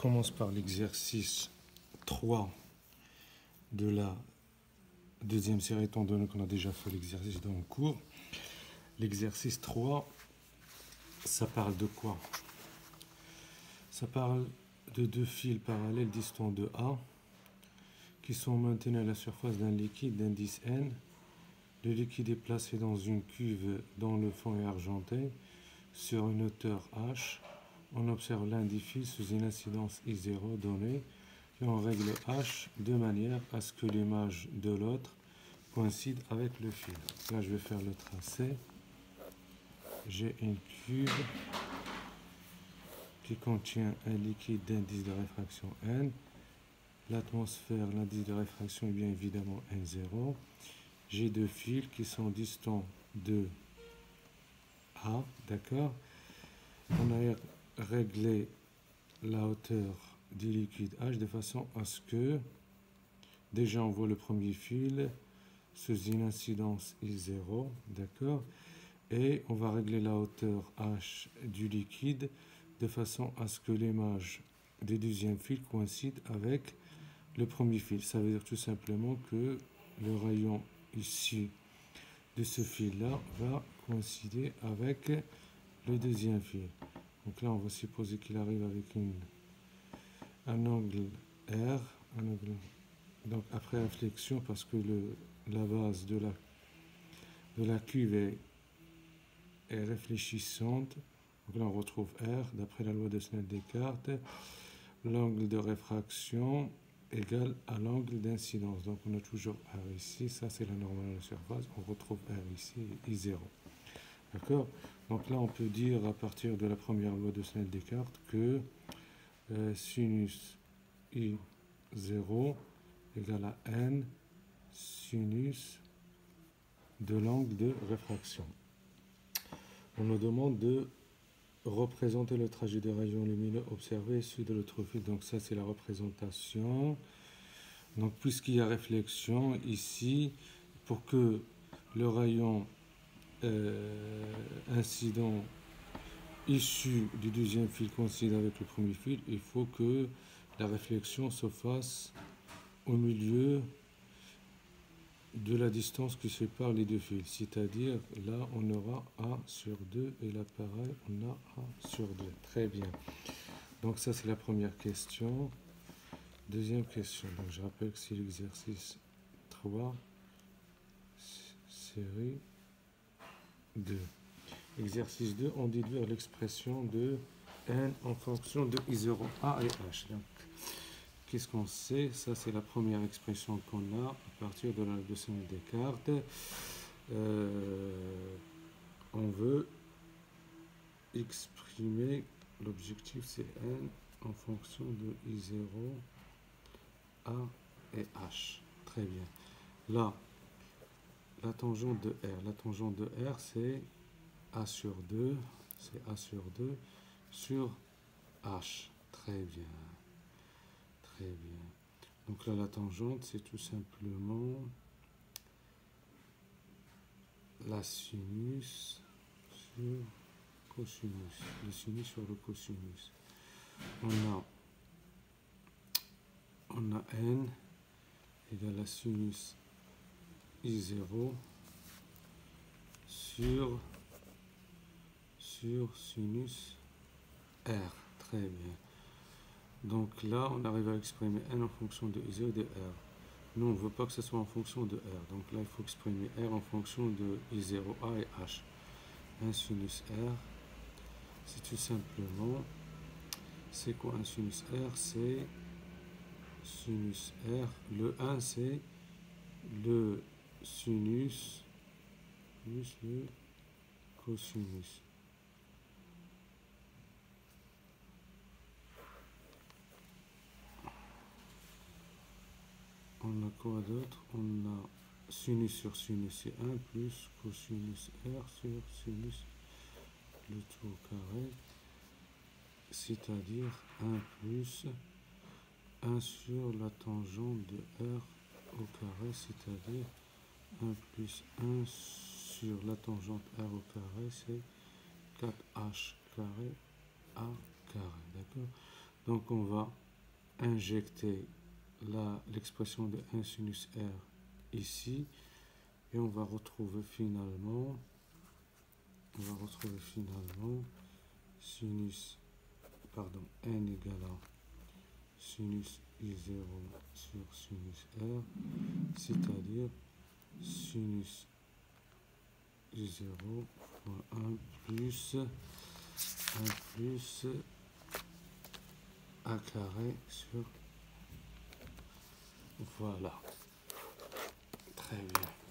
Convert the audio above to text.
commence par l'exercice 3 de la deuxième série, étant donné qu'on a déjà fait l'exercice dans le cours. L'exercice 3, ça parle de quoi? Ça parle de deux fils parallèles distants de A qui sont maintenus à la surface d'un liquide d'indice N. Le liquide est placé dans une cuve dont le fond est argenté sur une hauteur H. On observe l'un des fils sous une incidence I0 donnée et on règle H de manière à ce que l'image de l'autre coïncide avec le fil. Là, je vais faire le tracé. J'ai une cuve qui contient un liquide d'indice de réfraction N. L'atmosphère, l'indice de réfraction est bien évidemment N0. J'ai deux fils qui sont distants de A, d'accord? On a réglé la hauteur du liquide H de façon à ce que, déjà on voit le premier fil sous une incidence I0, d'accord? Et on va régler la hauteur H du liquide de façon à ce que l'image du deuxième fil coïncide avec le premier fil. Ça veut dire tout simplement que le rayon ici de ce fil-là va coïncider avec le deuxième fil. Donc là, on va supposer qu'il arrive avec un angle R, donc après réflexion, parce que la base de la cuve est réfléchissante. Donc là, on retrouve R, d'après la loi de Snell-Descartes, l'angle de réfraction égale à l'angle d'incidence. Donc on a toujours R ici, ça c'est la normale de la surface, on retrouve R ici, I0. D'accord? Donc là, on peut dire à partir de la première loi de Snell-Descartes que sinus I0 égale à N sinus de l'angle de réfraction. On nous demande de représenter le trajet de rayon lumineux observé issu de l'autre fil. Donc ça, c'est la représentation. Donc puisqu'il y a réflexion ici, pour que le rayon incident issu du deuxième fil coïncide avec le premier fil, il faut que la réflexion se fasse au milieu de la distance qui sépare les deux fils. C'est-à-dire, là, on aura A sur 2 et là, pareil, on a A sur 2. Très bien. Donc ça, c'est la première question. Deuxième question. Donc je rappelle que c'est l'exercice 3, série 2. Exercice 2, on déduire l'expression de N en fonction de I0, A et H. Donc, qu'est-ce qu'on sait? Ça, c'est la première expression qu'on a à partir de la leçon de Descartes. On veut exprimer, l'objectif c'est N en fonction de I0, A et H. Très bien. Là, la tangente de R. La tangente de R, c'est A sur 2. C'est A sur 2 sur H. Très bien. Très bien. Donc là, la tangente, c'est tout simplement la sinus sur cosinus. Le sinus sur le cosinus. On a N égale à sinus I0 sur sinus R. Très bien. Donc là, on arrive à exprimer N en fonction de I0 et de R. Nous, on ne veut pas que ce soit en fonction de R. Donc là, il faut exprimer R en fonction de I0, A et H. 1 sinus R, c'est tout simplement... C'est quoi un sinus R? C'est sinus R. Le 1, c'est le sinus plus le cosinus. On a quoi d'autre? On a sinus sur sinus, c'est 1 plus cosinus R sur sinus le tout au carré, c'est-à-dire 1 plus 1 sur la tangente de R au carré, c'est-à-dire 1 plus 1 sur la tangente R au carré, c'est 4H carré A carré, d'accord? Donc on va injecter l'expression de 1 sinus R ici, et on va retrouver finalement sinus, n égale à sinus I0 sur sinus R, c'est-à-dire sinus I0 fois 1 plus A carré sur... Voilà. Très bien.